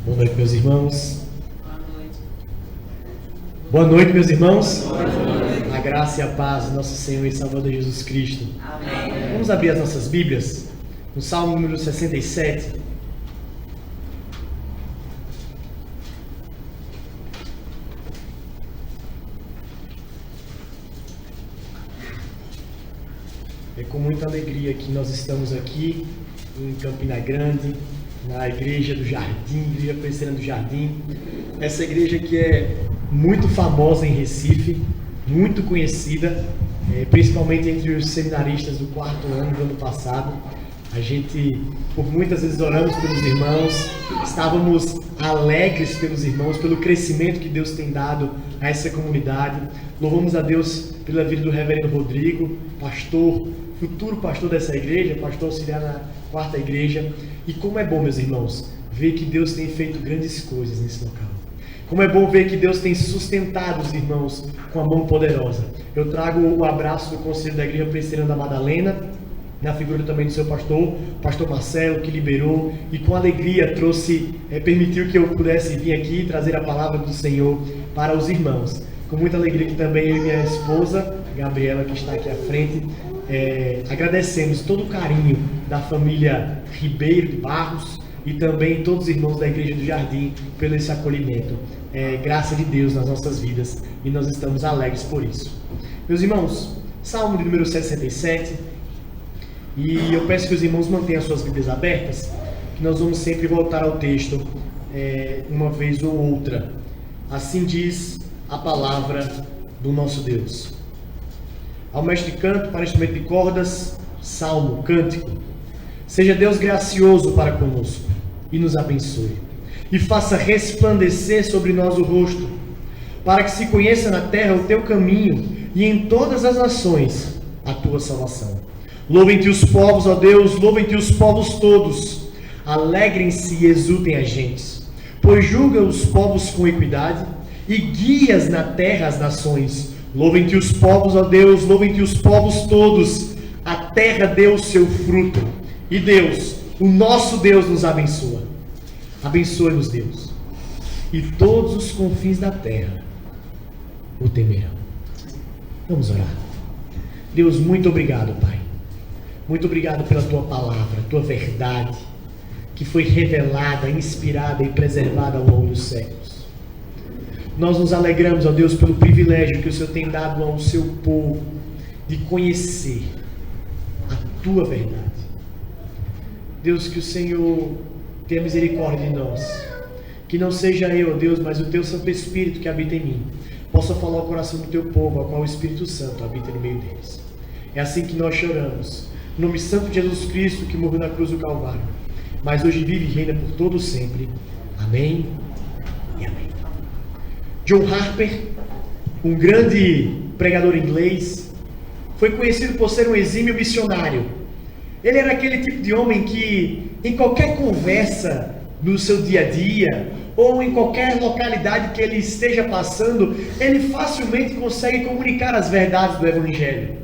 Boa noite, meus irmãos. Boa noite, meus irmãos. A graça e a paz do nosso Senhor e Salvador Jesus Cristo. Amém. Vamos abrir as nossas Bíblias no Salmo número 67. É com muita alegria que nós estamos aqui em Campina Grande, na Igreja do Jardim, Igreja Presbiteriana do Jardim. Essa igreja que é muito famosa em Recife, muito conhecida, principalmente entre os seminaristas do quarto ano do ano passado. A gente, por muitas vezes, oramos pelos irmãos, estávamos alegres pelos irmãos, pelo crescimento que Deus tem dado a essa comunidade. Louvamos a Deus pela vida do reverendo Rodrigo, pastor, futuro pastor dessa igreja, pastor auxiliar na quarta igreja. E como é bom, meus irmãos, ver que Deus tem feito grandes coisas nesse local. Como é bom ver que Deus tem sustentado os irmãos com a mão poderosa. Eu trago o abraço do Conselho da Igreja Presbiteriana da Madalena, na figura também do seu pastor, pastor Marcelo, que liberou e com alegria permitiu que eu pudesse vir aqui e trazer a palavra do Senhor para os irmãos. Com muita alegria que também eu e minha esposa, Gabriela, que está aqui à frente, agradecemos todo o carinho da família Ribeiro de Barros e também todos os irmãos da Igreja do Jardim pelo esse acolhimento. Graça de Deus nas nossas vidas e nós estamos alegres por isso. Meus irmãos, Salmo de número 67, e eu peço que os irmãos mantenham as suas Bíblias abertas, que nós vamos sempre voltar ao texto uma vez ou outra. Assim diz a palavra do nosso Deus. Ao mestre de canto, para instrumento de cordas, salmo, cântico. Seja Deus gracioso para conosco e nos abençoe, e faça resplandecer sobre nós o rosto, para que se conheça na terra o teu caminho e em todas as nações a tua salvação. Louvem-te os povos, ó Deus, louvem-te os povos todos. Alegrem-se e exultem as gentes, pois julga os povos com equidade e guias na terra as nações. Louvem-te os povos, ó Deus, louvem-te os povos todos. A terra deu o seu fruto. E Deus, o nosso Deus, nos abençoa. Abençoe-nos, Deus. E todos os confins da terra o temerão. Vamos orar. Deus, muito obrigado, Pai. Muito obrigado pela Tua palavra, Tua verdade, que foi revelada, inspirada e preservada ao longo dos séculos. Nós nos alegramos, ó Deus, pelo privilégio que o Senhor tem dado ao seu povo de conhecer a Tua verdade. Deus, que o Senhor tenha misericórdia de nós. Que não seja eu, ó Deus, mas o Teu Santo Espírito que habita em mim, possa falar ao coração do Teu povo, ao qual o Espírito Santo habita no meio deles. É assim que nós choramos. No nome santo de Jesus Cristo, que morreu na cruz do Calvário, mas hoje vive e reina por todo sempre. Amém e amém. John Harper, um grande pregador inglês, foi conhecido por ser um exímio missionário. Ele era aquele tipo de homem que, em qualquer conversa no seu dia a dia, ou em qualquer localidade que ele esteja passando, ele facilmente consegue comunicar as verdades do Evangelho.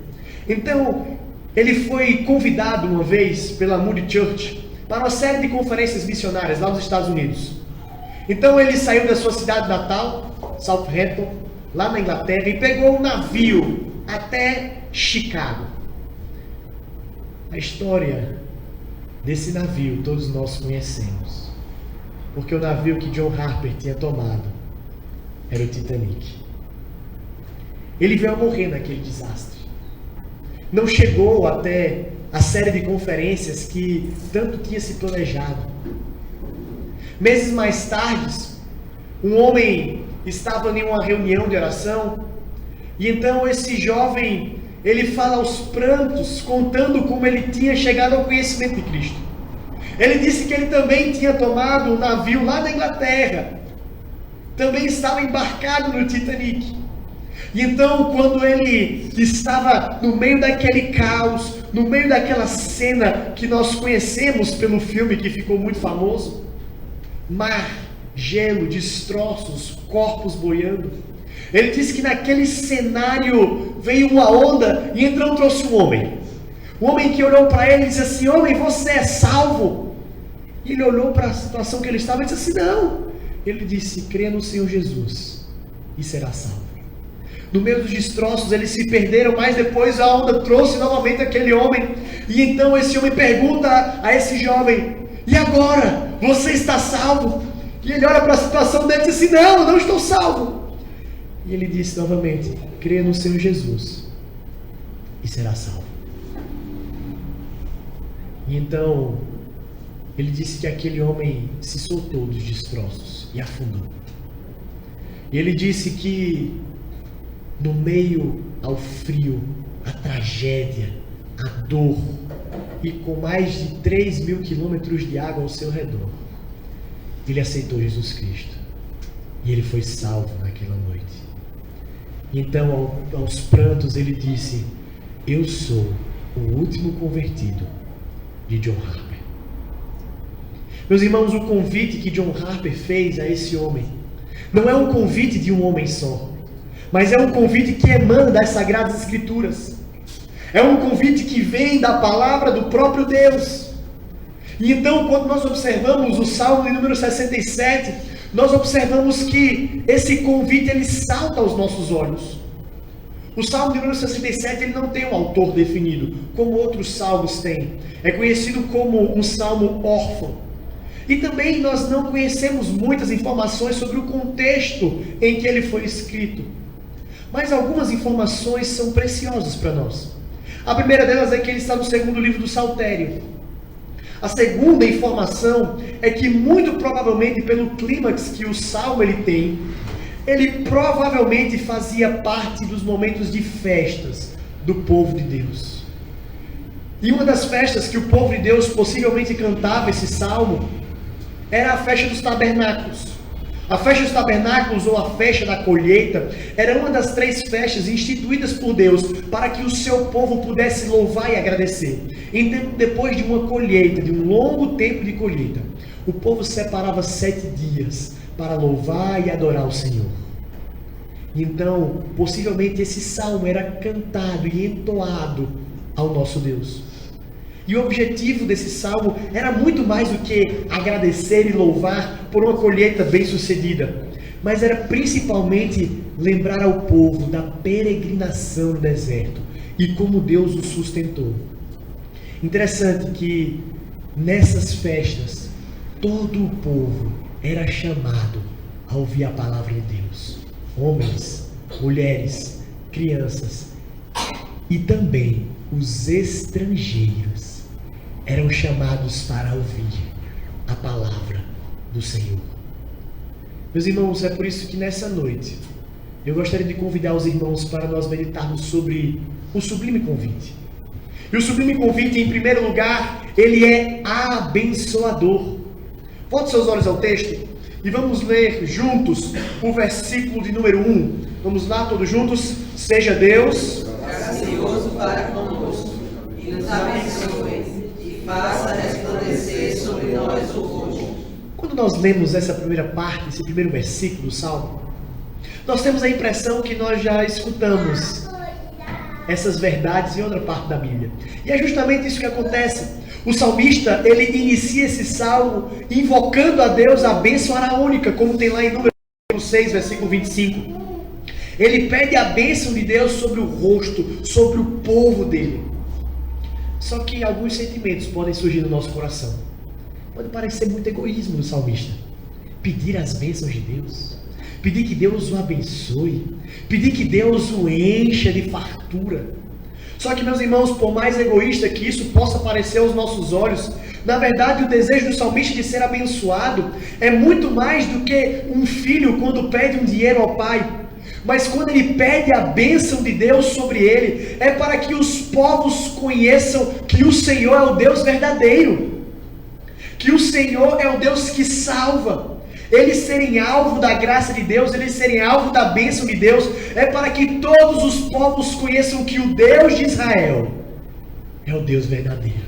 Então, ele foi convidado uma vez pela Moody Church para uma série de conferências missionárias lá nos Estados Unidos. Então ele saiu da sua cidade natal, Southampton, lá na Inglaterra, e pegou um navio até Chicago. A história desse navio todos nós conhecemos, porque o navio que John Harper tinha tomado era o Titanic. Ele veio a morrer naquele desastre. Não chegou até a série de conferências que tanto tinha se planejado. Meses mais tarde, um homem estava em uma reunião de oração, e então esse jovem, ele fala aos prantos, contando como ele tinha chegado ao conhecimento de Cristo. Ele disse que ele também tinha tomado um navio lá da Inglaterra, também estava embarcado no Titanic. E então, quando ele estava no meio daquele caos, no meio daquela cena que nós conhecemos pelo filme que ficou muito famoso, mar, gelo, destroços, corpos boiando, ele disse que naquele cenário veio uma onda e então trouxe um homem que olhou para ele e disse assim: homem, você é salvo? E ele olhou para a situação que ele estava e disse assim, não. Ele disse, crê no Senhor Jesus e será salvo. No meio dos destroços eles se perderam, mas depois a onda trouxe novamente aquele homem. E então esse homem pergunta a esse jovem, e agora? Você está salvo? E ele olha para a situação dele e diz assim, não, eu não estou salvo. E ele disse novamente, crê no Senhor Jesus e será salvo. E então ele disse que aquele homem se soltou dos destroços e afundou. E ele disse que no meio ao frio, a tragédia, a dor, e com mais de 3.000 quilômetros de água ao seu redor, ele aceitou Jesus Cristo. E ele foi salvo naquela noite. Então, aos prantos, ele disse, eu sou o último convertido de John Harper. Meus irmãos, o convite que John Harper fez a esse homem, não é um convite de um homem só, mas é um convite que emana das Sagradas Escrituras. É um convite que vem da palavra do próprio Deus. E então, quando nós observamos o Salmo de número 67, nós observamos que esse convite, ele salta aos nossos olhos. O Salmo de número 67, ele não tem um autor definido, como outros salmos têm. É conhecido como um salmo órfão. E também nós não conhecemos muitas informações sobre o contexto em que ele foi escrito. Mas algumas informações são preciosas para nós. A primeira delas é que ele está no segundo livro do Saltério. A segunda informação é que, muito provavelmente, pelo clímax que o Salmo ele tem, ele provavelmente fazia parte dos momentos de festas do povo de Deus. E uma das festas que o povo de Deus possivelmente cantava esse Salmo era a festa dos tabernáculos. A festa dos tabernáculos, ou a festa da colheita, era uma das 3 festas instituídas por Deus para que o seu povo pudesse louvar e agradecer. Então, depois de uma colheita, de um longo tempo de colheita, o povo separava 7 dias para louvar e adorar o Senhor. Então, possivelmente esse salmo era cantado e entoado ao nosso Deus. E o objetivo desse salmo era muito mais do que agradecer e louvar por uma colheita bem-sucedida, mas era principalmente lembrar ao povo da peregrinação no deserto e como Deus o sustentou. Interessante que nessas festas todo o povo era chamado a ouvir a palavra de Deus. Homens, mulheres, crianças e também os estrangeiros eram chamados para ouvir a palavra do Senhor. Meus irmãos, é por isso que nessa noite eu gostaria de convidar os irmãos para nós meditarmos sobre o sublime convite. E o sublime convite, em primeiro lugar, ele é abençoador. Volte seus olhos ao texto e vamos ler juntos o versículo de número 1. Vamos lá, todos juntos. Seja Deus gracioso para conosco e nos abençoe e faça resplandecer sobre nós o rosto. Quando nós lemos essa primeira parte, esse primeiro versículo do Salmo, nós temos a impressão que nós já escutamos essas verdades em outra parte da Bíblia. E é justamente isso que acontece. O salmista, ele inicia esse salmo invocando a Deus a bênção araônica, como tem lá em Números 6, versículo 25. Ele pede a bênção de Deus sobre o rosto, sobre o povo dele. Só que alguns sentimentos podem surgir no nosso coração. Pode parecer muito egoísmo do salmista. Pedir as bênçãos de Deus. Pedir que Deus o abençoe. Pedir que Deus o encha de fartura. Só que, meus irmãos, por mais egoísta que isso possa parecer aos nossos olhos, na verdade o desejo do salmista de ser abençoado é muito mais do que um filho quando pede um dinheiro ao pai. Mas quando ele pede a bênção de Deus sobre ele, é para que os povos conheçam que o Senhor é o Deus verdadeiro. Que o Senhor é o Deus que salva. Eles serem alvo da graça de Deus, eles serem alvo da bênção de Deus, é para que todos os povos conheçam que o Deus de Israel é o Deus verdadeiro.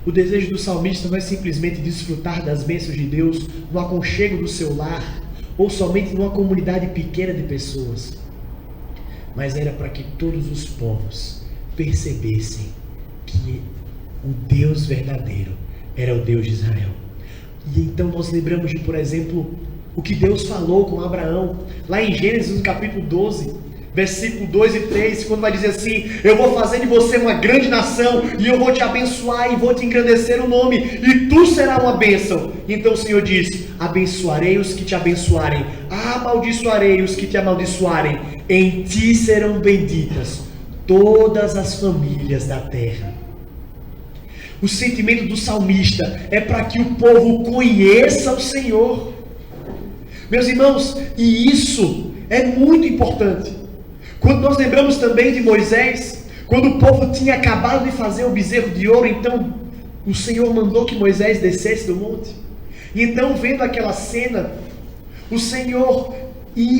O desejo do salmista não é simplesmente desfrutar das bênçãos de Deus no aconchego do seu lar, ou somente numa comunidade pequena de pessoas, mas era para que todos os povos percebessem que o Deus verdadeiro era o Deus de Israel. E então nós lembramos de, por exemplo, o que Deus falou com Abraão, lá em Gênesis, no capítulo 12, versículo 2 e 3, quando vai dizer assim: eu vou fazer de você uma grande nação, e eu vou te abençoar, e vou te engrandecer o nome, e tu serás uma bênção. Então o Senhor diz: abençoarei os que te abençoarem, amaldiçoarei os que te amaldiçoarem, em ti serão benditas todas as famílias da terra. O sentimento do salmista é para que o povo conheça o Senhor. Meus irmãos, e isso é muito importante. Quando nós lembramos também de Moisés, quando o povo tinha acabado de fazer o bezerro de ouro, então o Senhor mandou que Moisés descesse do monte. E então, vendo aquela cena, o Senhor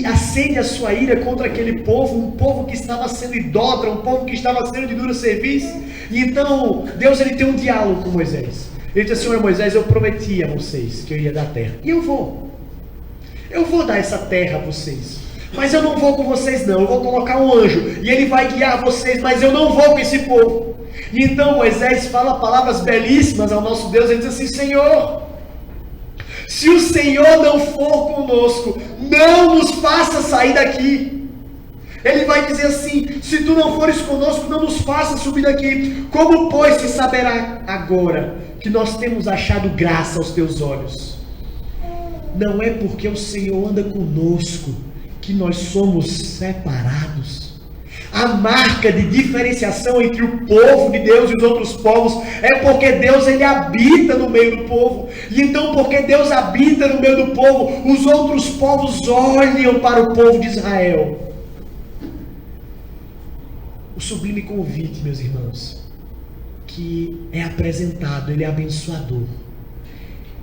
acende a sua ira contra aquele povo, um povo que estava sendo idólatra, um povo que estava sendo de duro serviço. E então Deus ele tem um diálogo com Moisés. Ele diz assim: olha, Moisés, eu prometi a vocês que eu ia dar terra, e eu vou dar essa terra a vocês, mas eu não vou com vocês não, eu vou colocar um anjo, e ele vai guiar vocês, mas eu não vou com esse povo. E então Moisés fala palavras belíssimas ao nosso Deus. Ele diz assim: Senhor, se o Senhor não for conosco, não nos faça sair daqui. Ele vai dizer assim: se tu não fores conosco, não nos faça subir daqui. Como, pois, se saberá agora que nós temos achado graça aos teus olhos? Não é porque o Senhor anda conosco que nós somos separados. A marca de diferenciação entre o povo de Deus e os outros povos é porque Deus ele habita no meio do povo. E então, porque Deus habita no meio do povo, os outros povos olham para o povo de Israel. O sublime convite, meus irmãos, que é apresentado, ele é abençoador.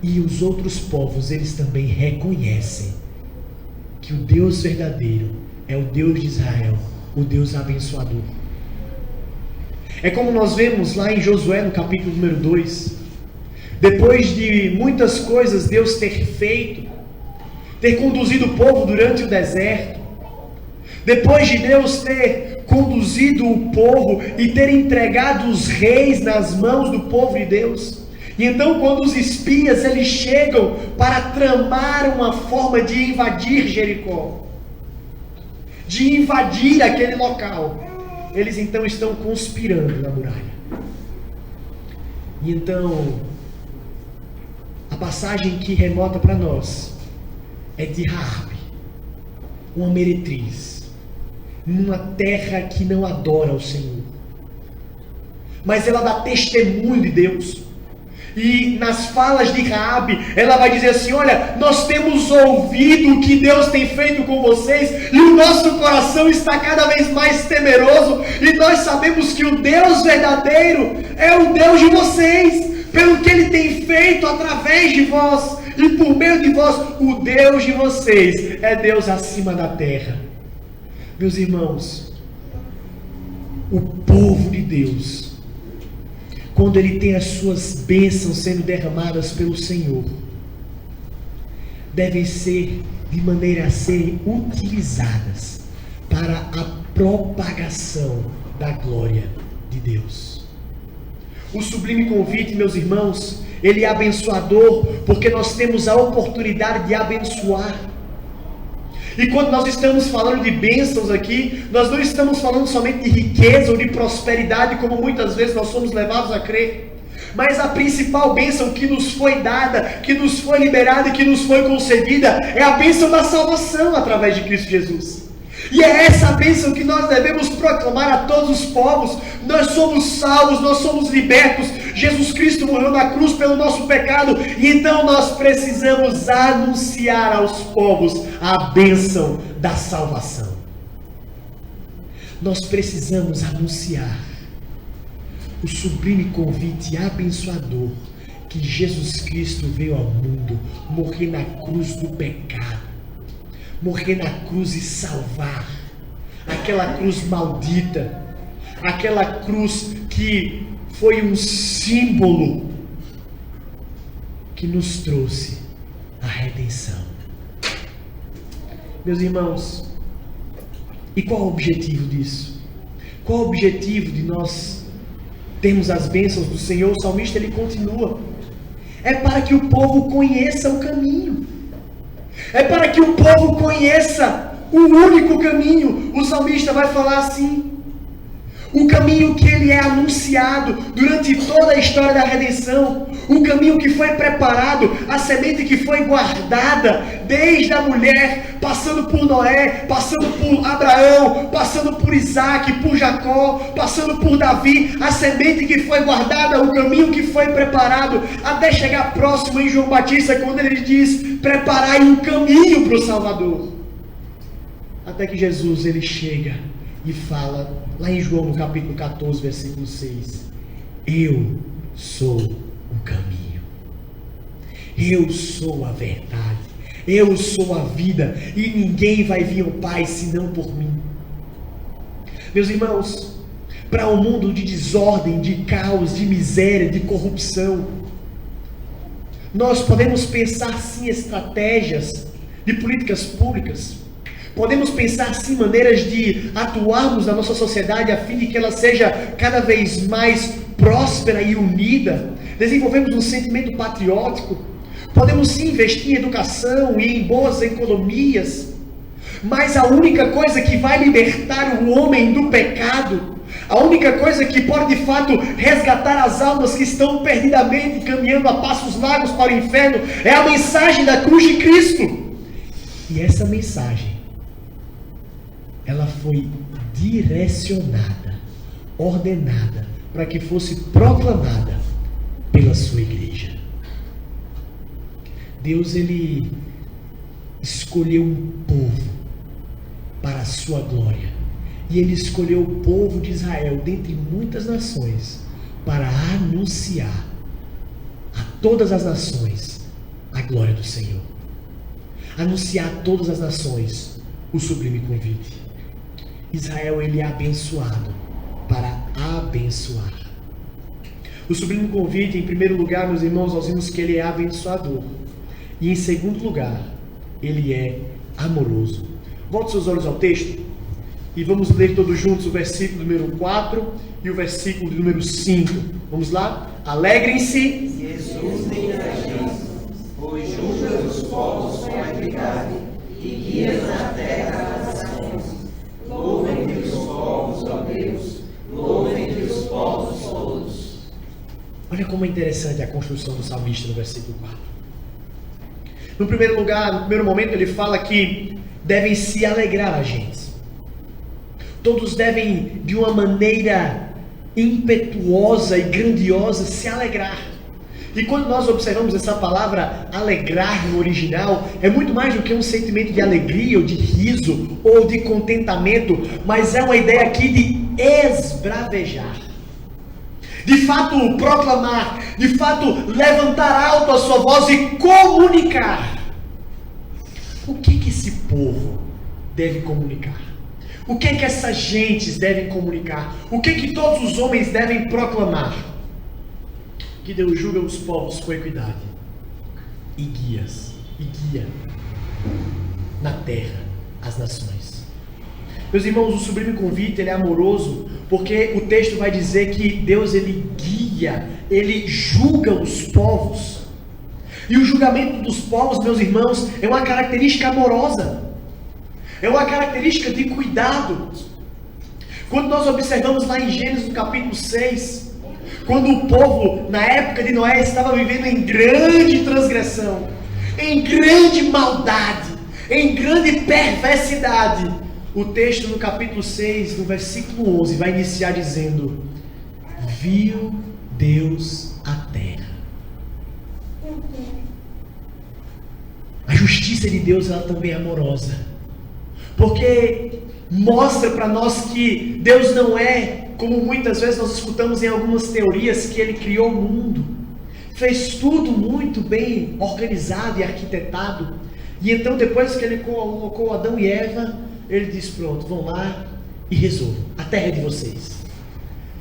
E os outros povos, eles também reconhecem que o Deus verdadeiro é o Deus de Israel, o Deus abençoador. É como nós vemos lá em Josué, no capítulo número 2. Depois de muitas coisas Deus ter feito, ter conduzido o povo durante o deserto, depois de Deus ter conduzido o povo e ter entregado os reis nas mãos do povo de Deus, e então quando os espias eles chegam para tramar uma forma de invadir Jericó, de invadir aquele local, eles então estão conspirando na muralha. E então a passagem que remota para nós é de Raabe, uma meretriz, numa terra que não adora o Senhor, mas ela dá testemunho de Deus. E nas falas de Raabe, ela vai dizer assim: olha, nós temos ouvido o que Deus tem feito com vocês, e o nosso coração está cada vez mais temeroso, e nós sabemos que o Deus verdadeiro é o Deus de vocês, pelo que Ele tem feito através de vós, e por meio de vós. O Deus de vocês é Deus acima da terra. Meus irmãos, o povo de Deus, quando ele tem as suas bênçãos sendo derramadas pelo Senhor, devem ser de maneira a serem utilizadas para a propagação da glória de Deus. O sublime convite, meus irmãos, ele é abençoador porque nós temos a oportunidade de abençoar. E quando nós estamos falando de bênçãos aqui, nós não estamos falando somente de riqueza ou de prosperidade, como muitas vezes nós somos levados a crer. Mas a principal bênção que nos foi dada, que nos foi liberada e que nos foi concedida, é a bênção da salvação através de Cristo Jesus. E é essa bênção que nós devemos proclamar a todos os povos. Nós somos salvos, nós somos libertos. Jesus Cristo morreu na cruz pelo nosso pecado, e então nós precisamos anunciar aos povos a bênção da salvação. Nós precisamos anunciar o sublime convite abençoador que Jesus Cristo veio ao mundo, morrer na cruz do pecado, morrer na cruz e salvar aquela cruz maldita, aquela cruz que foi um símbolo que nos trouxe a redenção. Meus irmãos, e qual o objetivo disso? Qual o objetivo de nós termos as bênçãos do Senhor? O salmista ele continua É para que o povo conheça o caminho. É para que o povo conheça o único caminho. O salmista vai falar assim: o caminho que ele é anunciado durante toda a história da redenção, o caminho que foi preparado, a semente que foi guardada desde a mulher, passando por Noé, passando por Abraão, passando por Isaac, por Jacó, passando por Davi, a semente que foi guardada, o caminho que foi preparado, até chegar próximo em João Batista, quando ele diz: preparai um caminho para o Salvador. Até que Jesus ele chega e fala, lá em João, no capítulo 14, versículo 6, eu sou o caminho, eu sou a verdade, eu sou a vida, e ninguém vai vir ao Pai senão por mim. Meus irmãos, para um mundo de desordem, de caos, de miséria, de corrupção, nós podemos pensar sim estratégias de políticas públicas, podemos pensar sim maneiras de atuarmos na nossa sociedade a fim de que ela seja cada vez mais próspera e unida. Desenvolvemos um sentimento patriótico. Podemos sim investir em educação e em boas economias. Mas a única coisa que vai libertar o homem do pecado, a única coisa que pode de fato resgatar as almas que estão perdidamente caminhando a passos largos para o inferno, é a mensagem da cruz de Cristo. E essa mensagem, ela foi direcionada, ordenada, para que fosse proclamada pela sua igreja. Deus, ele escolheu um povo para a sua glória. E ele escolheu o povo de Israel, dentre muitas nações, para anunciar a todas as nações a glória do Senhor. Anunciar a todas as nações o sublime convite. Israel, ele é abençoado para abençoar. O sublime convite, em primeiro lugar, meus irmãos, nós vimos que ele é abençoador. E em segundo lugar, ele é amoroso. Volte seus olhos ao texto e vamos ler todos juntos o versículo número 4 e o versículo número 5. Vamos lá? Alegrem-se, Jesus tem justiça, pois julga os povos com equidade e guias na terra as nações. Louvem entre os povos, ó Deus, louvem entre os povos todos. Olha como é interessante a construção do salmista no versículo 4. No primeiro lugar, no primeiro momento, ele fala que devem se alegrar a gente. Todos devem, de uma maneira impetuosa e grandiosa, se alegrar. E quando nós observamos essa palavra alegrar no original, é muito mais do que um sentimento de alegria, ou de riso, ou de contentamento, mas é uma ideia aqui de esbravejar. De fato proclamar, de fato levantar alto a sua voz e comunicar. O que esse povo deve comunicar? O que essas gentes devem comunicar? O que todos os homens devem proclamar? Que Deus julga os povos com equidade e guia na terra as nações. Meus irmãos, o sublime convite, ele é amoroso, porque o texto vai dizer que Deus, ele guia, ele julga os povos. E o julgamento dos povos, meus irmãos, é uma característica amorosa. É uma característica de cuidado. Quando nós observamos lá em Gênesis, no capítulo 6, quando o povo, na época de Noé, estava vivendo em grande transgressão, em grande maldade, em grande perversidade, o texto no capítulo 6, no versículo 11, vai iniciar dizendo: viu Deus a terra. A justiça de Deus, ela também é amorosa, porque mostra para nós que Deus não é, como muitas vezes nós escutamos em algumas teorias, que ele criou o mundo, fez tudo muito bem organizado e arquitetado, e então depois que ele colocou Adão e Eva, ele diz: pronto, vão lá e resolvam, a terra é de vocês.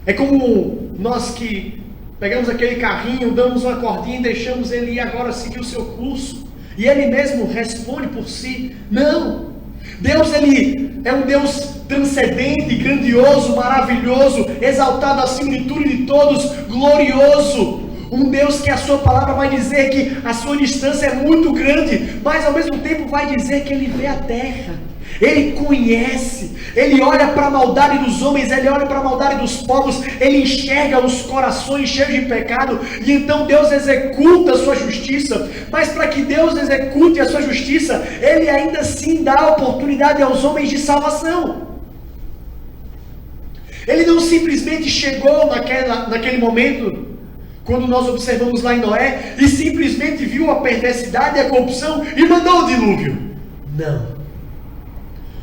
É como nós que pegamos aquele carrinho, damos uma cordinha e deixamos ele ir agora seguir o seu curso, e ele mesmo responde por si. Não! Deus, ele é um Deus transcendente, grandioso, maravilhoso, exaltado acima de tudo e de todos, glorioso. Um Deus que a sua palavra vai dizer que a sua distância é muito grande, mas ao mesmo tempo vai dizer que Ele vê a terra. Ele conhece, Ele olha para a maldade dos homens, Ele olha para a maldade dos povos, Ele enxerga os corações cheios de pecado, e então Deus executa a sua justiça. Mas para que Deus execute a sua justiça, Ele ainda assim dá oportunidade aos homens de salvação. Ele não simplesmente chegou naquele momento, quando nós observamos lá em Noé, e simplesmente viu a perversidade e a corrupção e mandou o dilúvio. Não.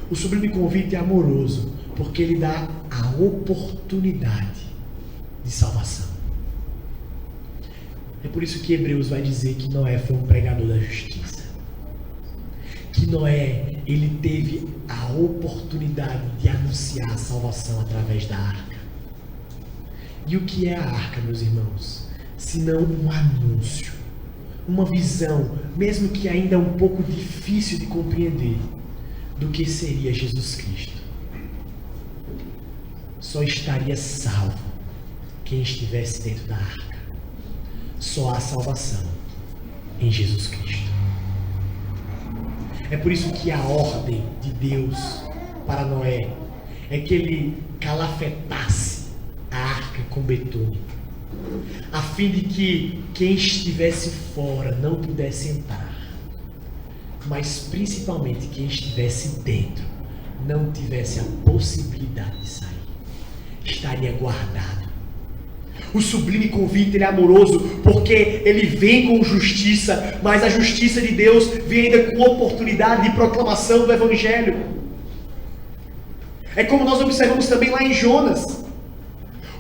O sublime convite é amoroso, porque ele dá a oportunidade de salvação. É por isso que Hebreus vai dizer que Noé foi um pregador da justiça. Que Noé, ele teve a oportunidade de anunciar a salvação através da arca. E o que é a arca, meus irmãos? Senão um anúncio, uma visão, mesmo que ainda um pouco difícil de compreender, do que seria Jesus Cristo. Só estaria salvo quem estivesse dentro da arca. Só há salvação em Jesus Cristo. É por isso que a ordem de Deus para Noé é que ele calafetasse a arca com betume, a fim de que quem estivesse fora não pudesse entrar, mas principalmente quem estivesse dentro não tivesse a possibilidade de sair. Estaria guardado. O sublime convite, ele é amoroso, porque ele vem com justiça, mas a justiça de Deus vem ainda com oportunidade de proclamação do Evangelho. É como nós observamos também lá em Jonas.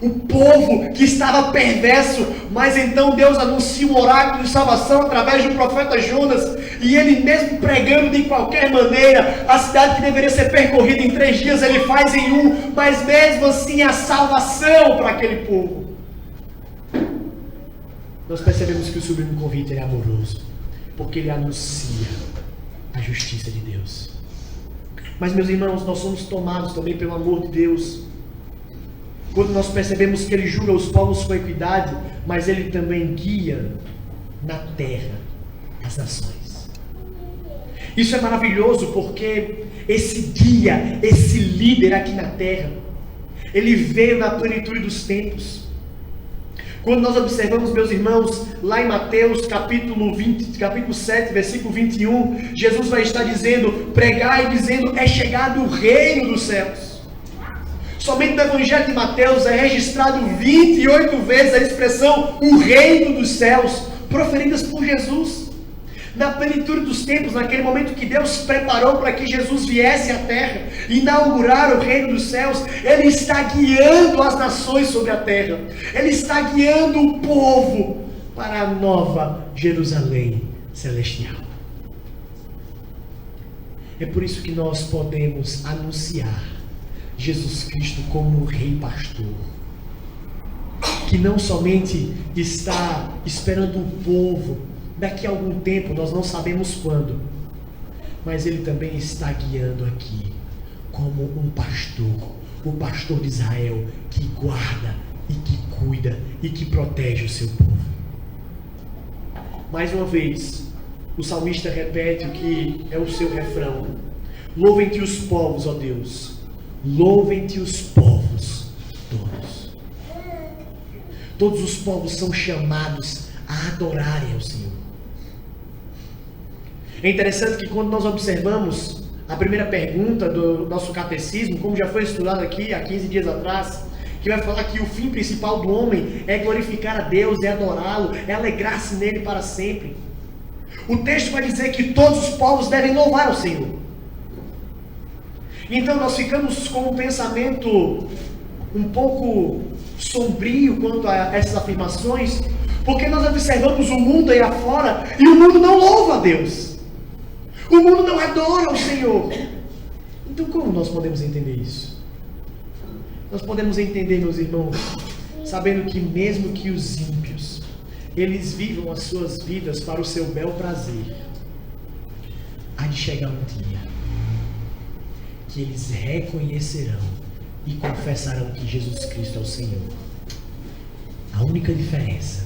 O povo que estava perverso, mas então Deus anuncia um oráculo de salvação através do profeta Jonas, e ele mesmo pregando de qualquer maneira, a cidade que deveria ser percorrida em 3 dias, ele faz em 1, mas mesmo assim a salvação para aquele povo. Nós percebemos que o sublime convite é amoroso, porque ele anuncia a justiça de Deus. Mas, meus irmãos, nós somos tomados também pelo amor de Deus, quando nós percebemos que Ele julga os povos com equidade, mas Ele também guia na terra as nações. Isso é maravilhoso, porque esse guia, esse líder aqui na terra, ele veio na plenitude dos tempos. Quando nós observamos, meus irmãos, lá em Mateus capítulo 7, versículo 21, Jesus vai estar dizendo, pregai dizendo, é chegado o reino dos céus. Somente no Evangelho de Mateus é registrado 28 vezes a expressão o reino dos céus, proferidas por Jesus. Na plenitude dos tempos, naquele momento que Deus preparou para que Jesus viesse à terra, inaugurar o reino dos céus, Ele está guiando as nações sobre a terra. Ele está guiando o povo para a nova Jerusalém celestial. É por isso que nós podemos anunciar Jesus Cristo como um rei pastor, que não somente está esperando o povo daqui a algum tempo, nós não sabemos quando, mas ele também está guiando aqui como um pastor, o pastor de Israel, que guarda e que cuida e que protege o seu povo. Mais uma vez, o salmista repete o que é o seu refrão: louvem-te os povos, ó Deus, louvem-te os povos todos. Todos os povos são chamados a adorarem ao Senhor. É interessante que quando nós observamos a primeira pergunta do nosso catecismo, como já foi estudado aqui há 15 dias atrás, que vai falar que o fim principal do homem é glorificar a Deus, é adorá-lo, é alegrar-se nele para sempre. O texto vai dizer que todos os povos devem louvar ao Senhor. Então nós ficamos com um pensamento um pouco sombrio quanto a essas afirmações, porque nós observamos o mundo aí afora e o mundo não louva a Deus. O mundo não adora o Senhor. Então como nós podemos entender isso? Nós podemos entender, meus irmãos, sabendo que mesmo que os ímpios, eles vivam as suas vidas para o seu bel prazer, há de chegar um dia que eles reconhecerão e confessarão que Jesus Cristo é o Senhor. A única diferença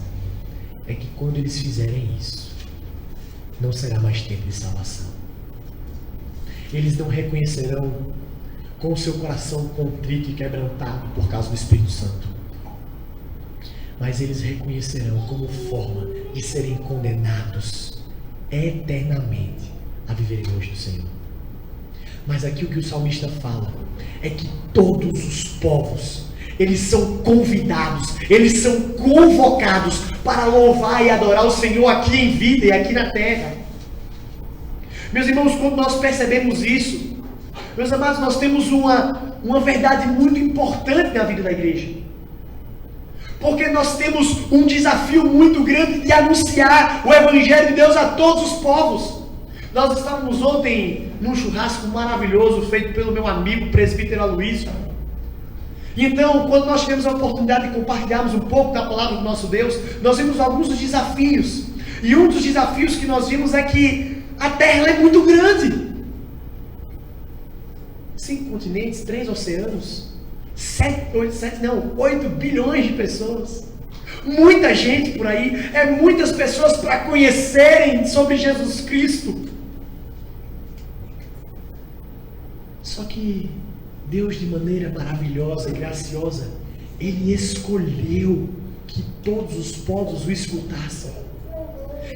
é que quando eles fizerem isso, não será mais tempo de salvação. Eles não reconhecerão com o seu coração contrito e quebrantado por causa do Espírito Santo. Mas eles reconhecerão como forma de serem condenados eternamente a viverem longe do Senhor. Mas aqui o que o salmista fala é que todos os povos, eles são convidados, eles são convocados para louvar e adorar o Senhor aqui em vida e aqui na terra. Meus irmãos, quando nós percebemos isso, meus amados, nós temos uma verdade muito importante na vida da igreja. Porque nós temos um desafio muito grande de anunciar o Evangelho de Deus a todos os povos. Nós estávamos ontem num churrasco maravilhoso feito pelo meu amigo presbítero Aloysio. Então, quando nós tivemos a oportunidade de compartilharmos um pouco da palavra do nosso Deus, nós vimos alguns dos desafios. E um dos desafios que nós vimos é que a Terra é muito grande. 5 continentes, 3 oceanos, 8 bilhões de pessoas. Muita gente por aí, muitas pessoas para conhecerem sobre Jesus Cristo. Só que Deus, de maneira maravilhosa e graciosa, Ele escolheu que todos os povos o escutassem.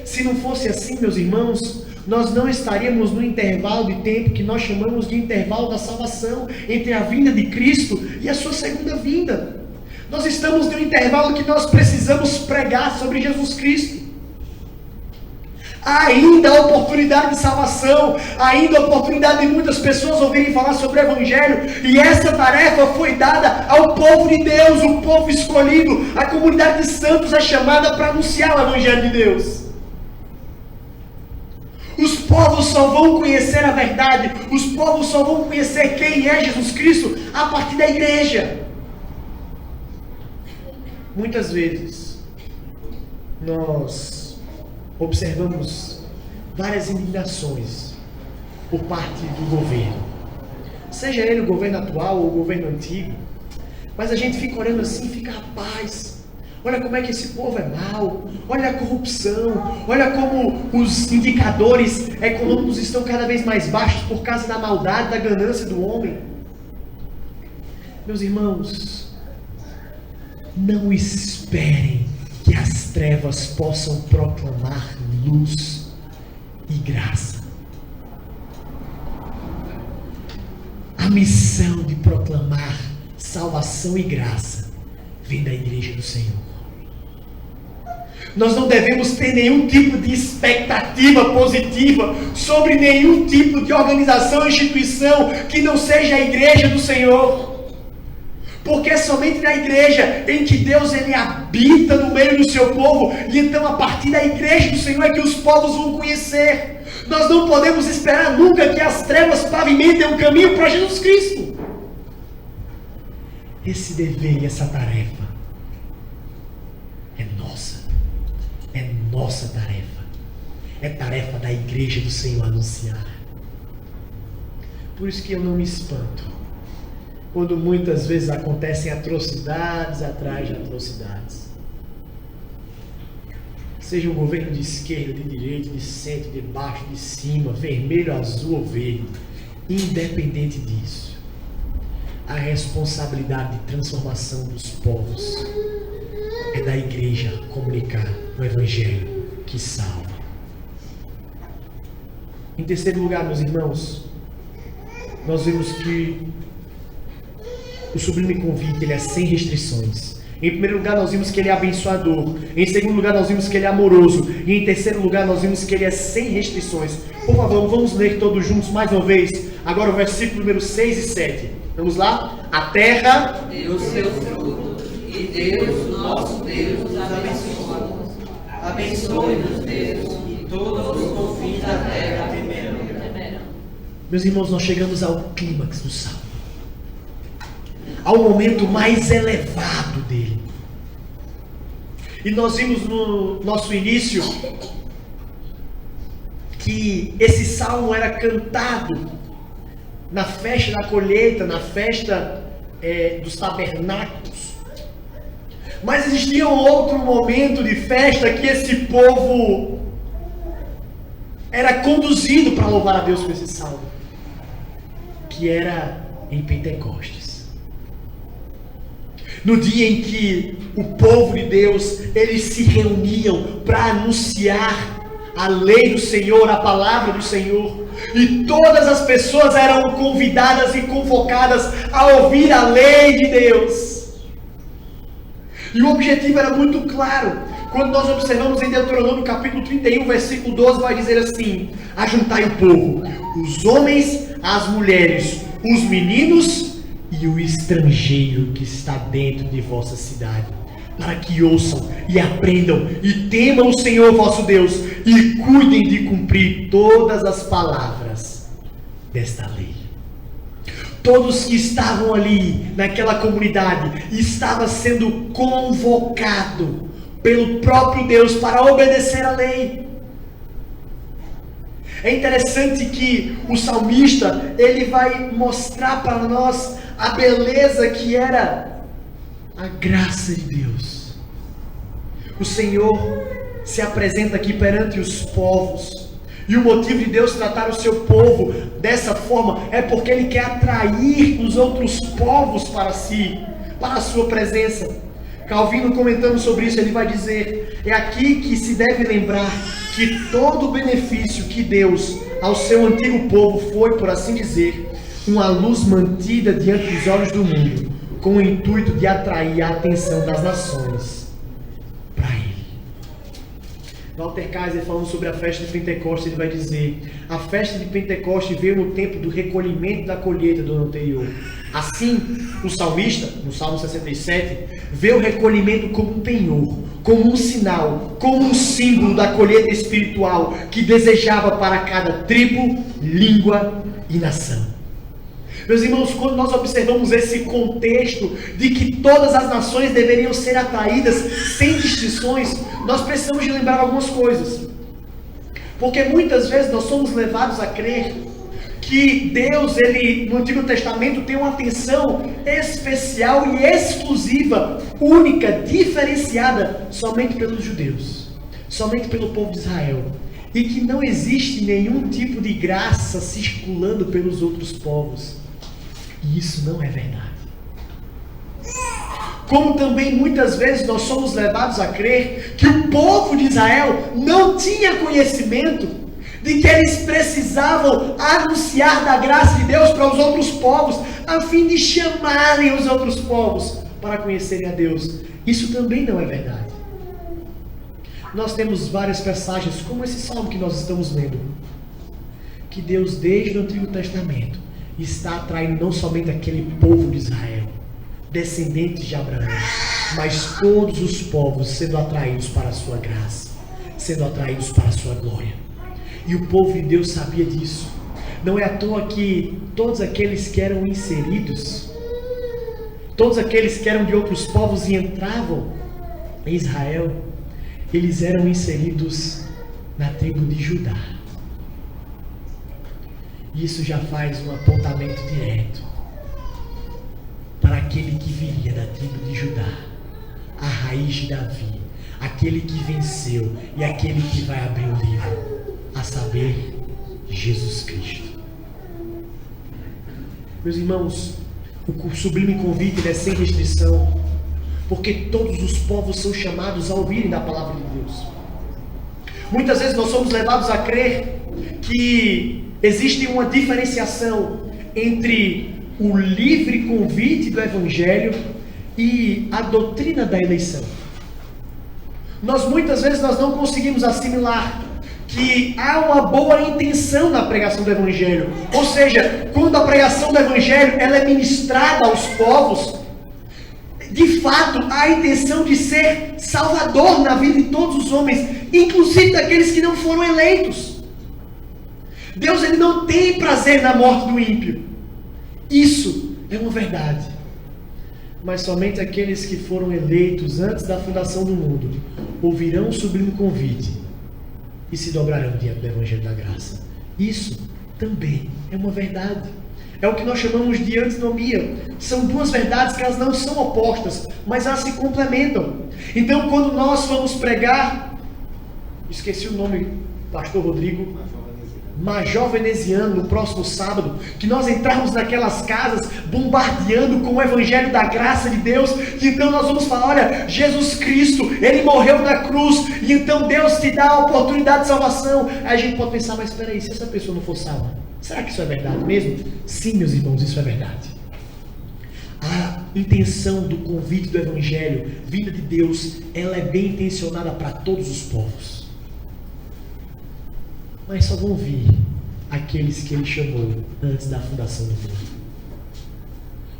Se não fosse assim, meus irmãos, nós não estaríamos no intervalo de tempo que nós chamamos de intervalo da salvação, entre a vinda de Cristo e a sua segunda vinda. Nós estamos no intervalo que nós precisamos pregar sobre Jesus Cristo. Há ainda a oportunidade de salvação, ainda a oportunidade de muitas pessoas ouvirem falar sobre o Evangelho, e essa tarefa foi dada ao povo de Deus, o povo escolhido. A comunidade de santos é chamada para anunciar o Evangelho de Deus. Os povos só vão conhecer a verdade, os povos só vão conhecer quem é Jesus Cristo a partir da igreja. Muitas vezes nós observamos várias indignações por parte do governo, seja ele o governo atual ou o governo antigo, mas a gente fica olhando assim e fica, rapaz, olha como é que esse povo é mau, olha a corrupção, olha como os indicadores econômicos estão cada vez mais baixos por causa da maldade, da ganância do homem. Meus irmãos, não esperem que as trevas possam proclamar luz e graça. A missão de proclamar salvação e graça vem da igreja do Senhor. Nós não devemos ter nenhum tipo de expectativa positiva sobre nenhum tipo de organização ou instituição que não seja a igreja do Senhor. Porque é somente na igreja em que Deus ele habita no meio do seu povo, e então a partir da igreja do Senhor é que os povos vão conhecer. Nós não podemos esperar nunca que as trevas pavimentem um caminho para Jesus Cristo. Esse dever e essa tarefa é nossa tarefa, é tarefa da igreja do Senhor anunciar. Por isso que eu não me espanto quando muitas vezes acontecem atrocidades atrás de atrocidades. Seja um governo de esquerda, de direita, de centro, de baixo, de cima, vermelho, azul ou verde, independente disso, a responsabilidade de transformação dos povos é da igreja comunicar o Evangelho que salva. Em terceiro lugar, meus irmãos, nós vemos que o sublime convite ele é sem restrições. Em primeiro lugar, nós vimos que ele é abençoador. Em segundo lugar, nós vimos que ele é amoroso. E em terceiro lugar, nós vimos que ele é sem restrições. Por favor, vamos ler todos juntos mais uma vez. Agora o versículo número 6 e 7. Vamos lá? A terra deu o seu fruto, e Deus, nosso Deus, nos abençoou. Abençoe-nos, Deus, e todos os confins da terra temerão. Meus irmãos, nós chegamos ao clímax do salmo, ao momento mais elevado dele. E nós vimos no nosso início que esse salmo era cantado na festa da colheita, na festa dos tabernáculos. Mas existia um outro momento de festa que esse povo era conduzido para louvar a Deus com esse salmo, que era em Pentecostes. No dia em que o povo de Deus, eles se reuniam para anunciar a lei do Senhor, a palavra do Senhor, e todas as pessoas eram convidadas e convocadas a ouvir a lei de Deus. E o objetivo era muito claro. Quando nós observamos em Deuteronômio capítulo 31, versículo 12, vai dizer assim: ajuntai o povo, os homens, as mulheres, os meninos e o estrangeiro que está dentro de vossa cidade, para que ouçam e aprendam e temam o Senhor vosso Deus e cuidem de cumprir todas as palavras desta lei. Todos que estavam ali naquela comunidade estavam sendo convocados pelo próprio Deus para obedecer a lei. É interessante que o salmista, ele vai mostrar para nós a beleza que era a graça de Deus. O Senhor se apresenta aqui perante os povos. E o motivo de Deus tratar o seu povo dessa forma é porque Ele quer atrair os outros povos para si, para a sua presença. Calvino, comentando sobre isso, ele vai dizer: é aqui que se deve lembrar que todo o benefício que Deus ao seu antigo povo foi, por assim dizer, uma luz mantida diante dos olhos do mundo, com o intuito de atrair a atenção das nações para Ele. Walter Kaiser, falando sobre a festa de Pentecostes, ele vai dizer: a festa de Pentecostes veio no tempo do recolhimento da colheita do ano anterior. Assim, o salmista, no Salmo 67, vê o recolhimento como um penhor, como um sinal, como um símbolo da colheita espiritual que desejava para cada tribo, língua e nação. Meus irmãos, quando nós observamos esse contexto de que todas as nações deveriam ser atraídas sem distinções, nós precisamos de lembrar algumas coisas. Porque muitas vezes nós somos levados a crer que Deus, Ele, no Antigo Testamento, tem uma atenção especial e exclusiva, única, diferenciada, somente pelos judeus, somente pelo povo de Israel. E que não existe nenhum tipo de graça circulando pelos outros povos. E isso não é verdade. Como também muitas vezes nós somos levados a crer que o povo de Israel não tinha conhecimento de que eles precisavam anunciar da graça de Deus para os outros povos, a fim de chamarem os outros povos para conhecerem a Deus. Isso também não é verdade. Nós temos várias passagens, como esse salmo que nós estamos lendo, que Deus, desde o Antigo Testamento, está atraindo não somente aquele povo de Israel, descendentes de Abraão, mas todos os povos sendo atraídos para a sua graça, sendo atraídos para a sua glória. E o povo de Deus sabia disso. Não é à toa que todos aqueles que eram inseridos, todos aqueles que eram de outros povos e entravam em Israel, eles eram inseridos na tribo de Judá. Isso já faz um apontamento direto para aquele que viria da tribo de Judá, a raiz de Davi, aquele que venceu e aquele que vai abrir o livro, a saber, Jesus Cristo. Meus irmãos, o sublime convite é sem restrição, porque todos os povos são chamados a ouvirem da palavra de Deus. Muitas vezes nós somos levados a crer que existe uma diferenciação entre o livre convite do Evangelho e a doutrina da eleição. Muitas vezes nós não conseguimos assimilar que há uma boa intenção na pregação do Evangelho. Ou seja, quando a pregação do Evangelho ela é ministrada aos povos, de fato há a intenção de ser salvador na vida de todos os homens, inclusive daqueles que não foram eleitos. Deus, ele não tem prazer na morte do ímpio. Isso é uma verdade. Mas somente aqueles que foram eleitos antes da fundação do mundo ouvirão o sublime convite e se dobrarão diante do Evangelho da Graça. Isso também é uma verdade. É o que nós chamamos de antinomia. São duas verdades que elas não são opostas, mas elas se complementam. Então, quando nós vamos pregar, esqueci o nome, pastor Rodrigo, Major Veneziano, no próximo sábado, que nós entrarmos naquelas casas bombardeando com o evangelho da graça de Deus, e então nós vamos falar, olha, Jesus Cristo, Ele morreu na cruz, e então Deus te dá a oportunidade de salvação. Aí a gente pode pensar, mas espera aí, se essa pessoa não for salva, será que isso é verdade mesmo? Sim, meus irmãos, isso é verdade. A intenção do convite do evangelho, vinda de Deus, ela é bem intencionada para todos os povos. Mas só vão vir aqueles que Ele chamou antes da fundação do mundo.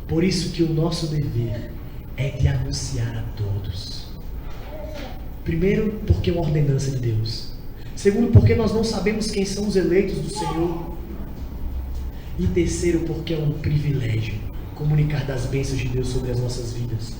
Por isso que o nosso dever é de anunciar a todos. Primeiro, porque é uma ordenança de Deus. Segundo, porque nós não sabemos quem são os eleitos do Senhor. E terceiro, porque é um privilégio comunicar das bênçãos de Deus sobre as nossas vidas.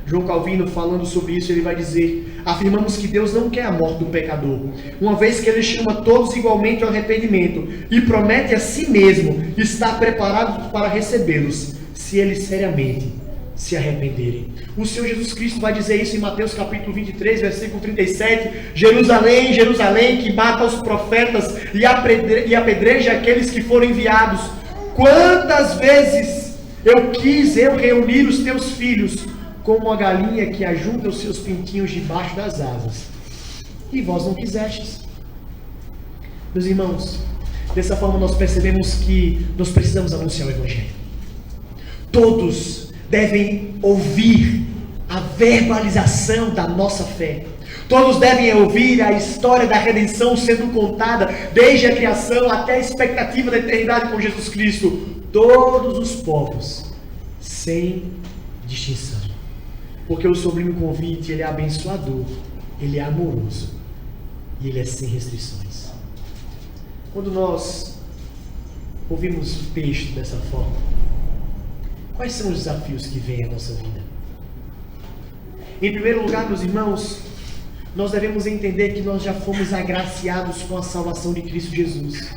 João Calvino, falando sobre isso, ele vai dizer: afirmamos que Deus não quer a morte do pecador, uma vez que Ele chama todos igualmente ao arrependimento e promete a si mesmo estar preparado para recebê-los, se eles seriamente se arrependerem. O Senhor Jesus Cristo vai dizer isso em Mateus capítulo 23, versículo 37, Jerusalém, Jerusalém, que mata os profetas e apedreja aqueles que foram enviados. Quantas vezes eu quis reunir os teus filhos, como a galinha que ajunta os seus pintinhos debaixo das asas, e vós não quisestes. Meus irmãos, dessa forma nós percebemos que nós precisamos anunciar o evangelho. Todos devem ouvir a verbalização da nossa fé. Todos devem ouvir a história da redenção sendo contada desde a criação até a expectativa da eternidade com Jesus Cristo. Todos os povos, sem distinção. Porque o sublime convite, ele é abençoador, ele é amoroso e ele é sem restrições. Quando nós ouvimos o texto dessa forma, quais são os desafios que vêm à nossa vida? Em primeiro lugar, meus irmãos, nós devemos entender que nós já fomos agraciados com a salvação de Cristo Jesus.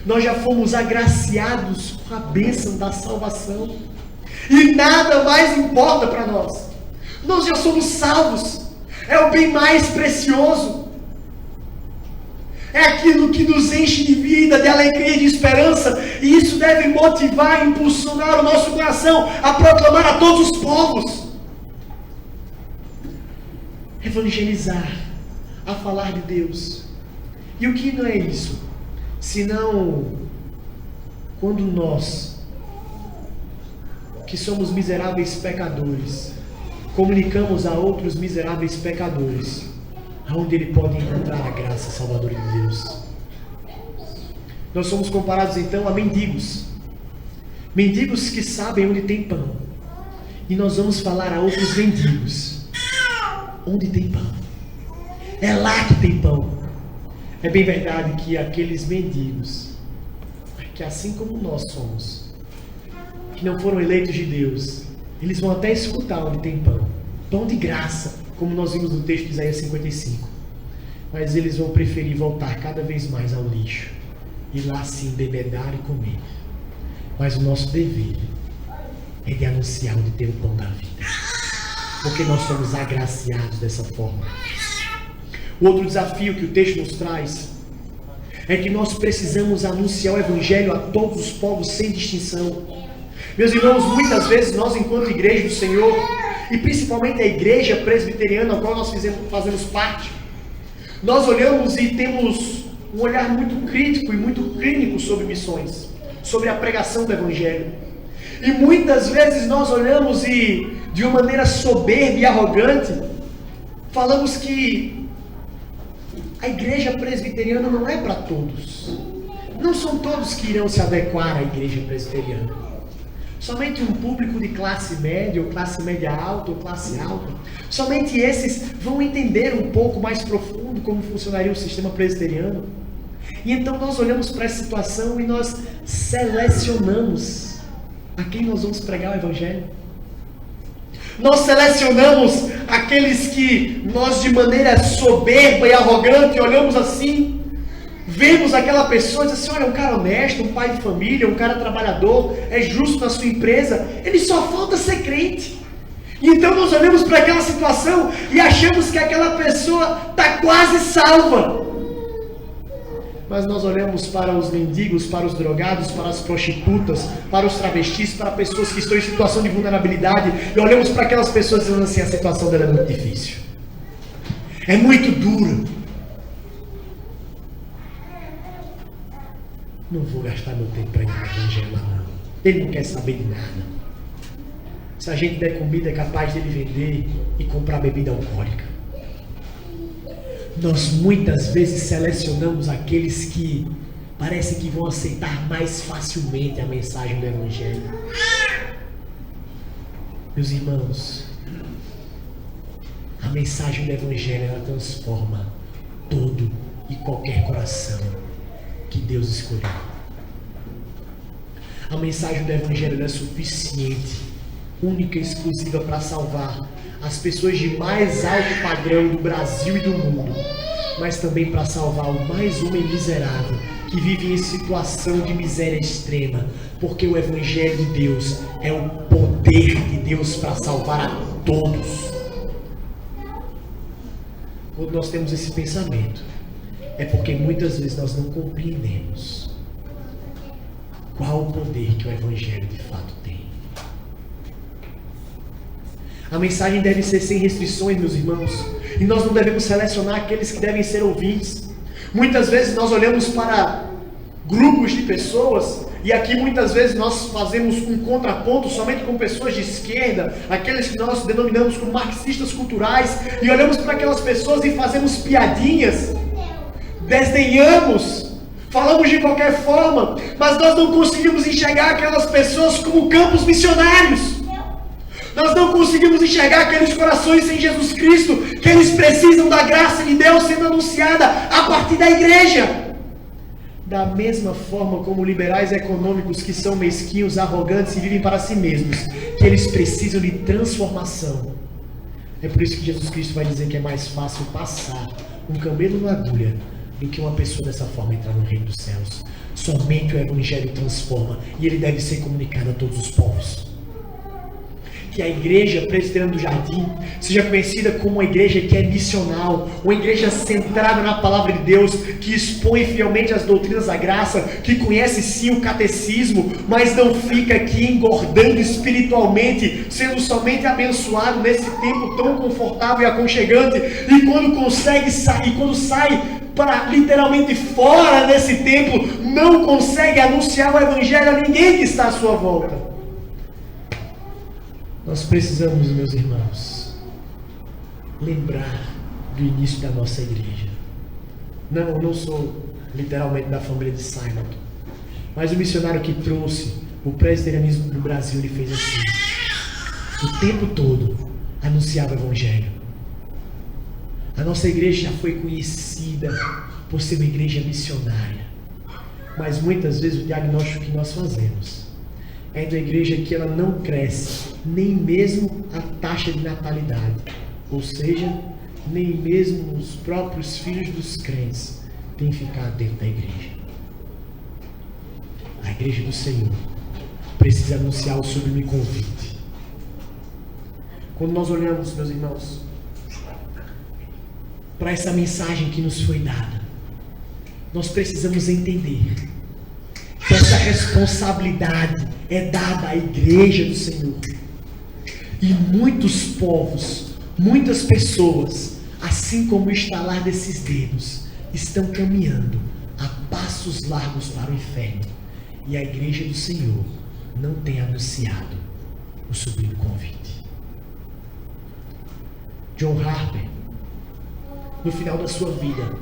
Nós já fomos agraciados com a bênção da salvação. E nada mais importa para nós. Nós já somos salvos. É o bem mais precioso. É aquilo que nos enche de vida, de alegria e de esperança. E isso deve motivar e impulsionar o nosso coração a proclamar a todos os povos. Evangelizar, a falar de Deus. E o que não é isso? Senão, quando nós, que somos miseráveis pecadores, comunicamos a outros miseráveis pecadores, aonde ele pode encontrar a graça salvadora de Deus. Nós somos comparados então a mendigos. Mendigos que sabem onde tem pão. E nós vamos falar a outros mendigos onde tem pão. É lá que tem pão. É bem verdade que aqueles mendigos, que assim como nós somos, que não foram eleitos de Deus, eles vão até escutar onde tem pão. Pão de graça, como nós vimos no texto de Isaías 55. Mas eles vão preferir voltar cada vez mais ao lixo. E lá sim bebedar e comer. Mas o nosso dever é de anunciar onde tem o pão da vida. Porque nós somos agraciados dessa forma. O outro desafio que o texto nos traz é que nós precisamos anunciar o evangelho a todos os povos sem distinção. Meus irmãos, muitas vezes nós, enquanto igreja do Senhor, e principalmente a igreja presbiteriana, a qual nós fazemos parte, nós olhamos e temos um olhar muito crítico e muito clínico sobre missões, sobre a pregação do evangelho. E muitas vezes nós olhamos e, de uma maneira soberba e arrogante, falamos que a igreja presbiteriana não é para todos. Não são todos que irão se adequar à igreja presbiteriana. Somente um público de classe média, ou classe média alta, ou classe alta. Somente esses vão entender um pouco mais profundo como funcionaria o sistema presbiteriano. E então nós olhamos para essa situação e nós selecionamos a quem nós vamos pregar o evangelho. Nós selecionamos aqueles que nós, de maneira soberba e arrogante, olhamos assim vemos aquela pessoa e diz assim, olha, um cara honesto, um pai de família, um cara trabalhador, é justo na sua empresa, ele só falta ser crente. Então nós olhamos para aquela situação e achamos que aquela pessoa está quase salva. Mas nós olhamos para os mendigos, para os drogados, para as prostitutas, para os travestis, para pessoas que estão em situação de vulnerabilidade, e olhamos para aquelas pessoas dizendo assim, a situação dela é muito difícil. É muito dura. Não vou gastar meu tempo para ir para o evangelho, não. Ele não quer saber de nada. Se a gente der comida, é capaz dele vender e comprar bebida alcoólica. Nós muitas vezes selecionamos aqueles que parece que vão aceitar mais facilmente a mensagem do evangelho. Meus irmãos, a mensagem do evangelho, ela transforma todo e qualquer coração que Deus escolheu. A mensagem do evangelho é suficiente, única e exclusiva para salvar as pessoas de mais alto padrão do Brasil e do mundo, mas também para salvar o mais homem miserável que vive em situação de miséria extrema, porque o evangelho de Deus é o poder de Deus para salvar a todos. Quando nós temos esse pensamento, é porque muitas vezes nós não compreendemos qual o poder que o evangelho de fato tem. A mensagem deve ser sem restrições, meus irmãos, e nós não devemos selecionar aqueles que devem ser ouvintes. Muitas vezes nós olhamos para grupos de pessoas, e aqui muitas vezes nós fazemos um contraponto somente com pessoas de esquerda, aqueles que nós denominamos como marxistas culturais, e olhamos para aquelas pessoas e fazemos piadinhas, desdenhamos, falamos de qualquer forma, mas nós não conseguimos enxergar aquelas pessoas como campos missionários. Nós não conseguimos enxergar aqueles corações sem Jesus Cristo, que eles precisam da graça de Deus sendo anunciada a partir da igreja. Da mesma forma como liberais econômicos que são mesquinhos, arrogantes e vivem para si mesmos, que eles precisam de transformação. É por isso que Jesus Cristo vai dizer que é mais fácil passar um camelo na agulha do que uma pessoa dessa forma entrar no reino dos céus. Somente o evangelho transforma, e ele deve ser comunicado a todos os povos. Que a igreja presbiteriana do Jardim seja conhecida como uma igreja que é missional, uma igreja centrada na palavra de Deus, que expõe fielmente as doutrinas da graça, que conhece sim o catecismo, mas não fica aqui engordando espiritualmente, sendo somente abençoado nesse tempo tão confortável e aconchegante, e quando consegue sair, quando sai para literalmente fora desse templo, não consegue anunciar o evangelho a ninguém que está à sua volta. Nós precisamos, meus irmãos, lembrar do início da nossa igreja. Não, eu não sou literalmente da família de Simon, mas o missionário que trouxe o presbiterianismo no Brasil, ele fez assim. O tempo todo anunciava o evangelho. A nossa igreja já foi conhecida por ser uma igreja missionária, mas muitas vezes o diagnóstico que nós fazemos é da igreja que ela não cresce, nem mesmo a taxa de natalidade, ou seja, nem mesmo os próprios filhos dos crentes têm ficado dentro da igreja. A igreja do Senhor precisa anunciar o sublime convite. Quando nós olhamos, meus irmãos, para essa mensagem que nos foi dada, nós precisamos entender que essa responsabilidade é dada à igreja do Senhor. E muitos povos, muitas pessoas, assim como o estalar desses dedos, estão caminhando a passos largos para o inferno. E a igreja do Senhor não tem anunciado o sublime convite. John Harper, no final da sua vida,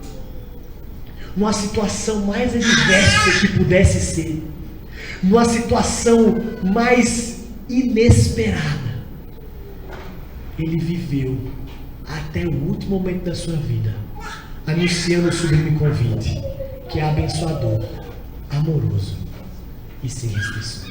numa situação mais adversa que pudesse ser, numa situação mais inesperada, ele viveu até o último momento da sua vida anunciando o sublime convite, que é abençoador, amoroso e sem restrições.